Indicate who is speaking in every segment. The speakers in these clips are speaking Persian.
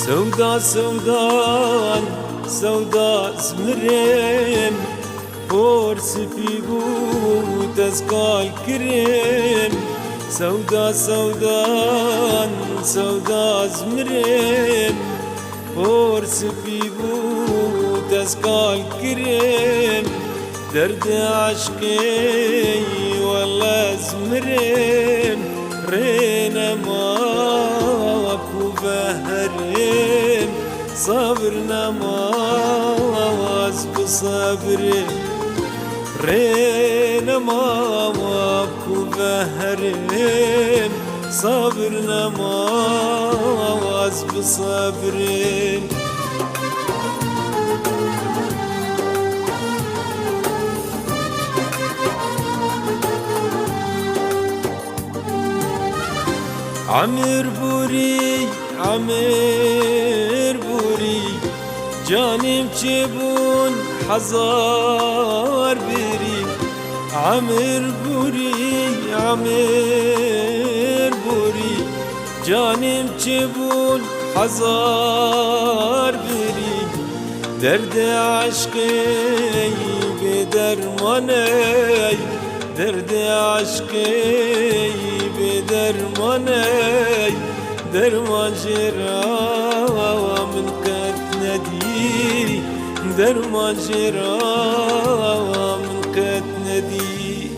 Speaker 1: سودا سودان سودا زمرم پرس پیگو تزکال کرم سودا سودان سودا زمرم پرس پیگو تزکال کرم درد عشقي والله زمرم رينا ماكو بهرم صبرنا ماز بصبرم رينا ماكو بهرم صبرنا ماز بصبرم عمر بوري عمر بوري جانم چبون حزار بري عمر بوري عمر بوري جانم چبون حزار بري درد عشقي بدرماني درد عشقي بدرماني درمان جرا من كت نديري درمان جرا من كت نديري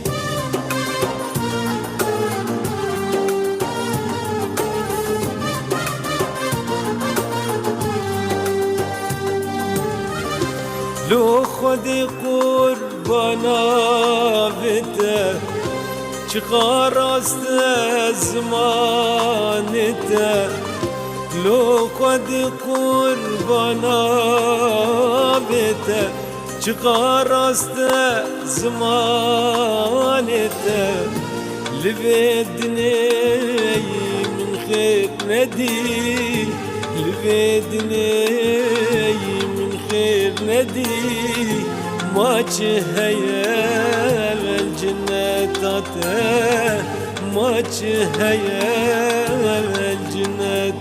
Speaker 1: لو خدي قربانا بته چقار است زمانته لو قد قربانا بته چقار است زمانته لبدني من خير ندي لبدني من خير ندي ما تهيا الجنة ما تهيا الجنة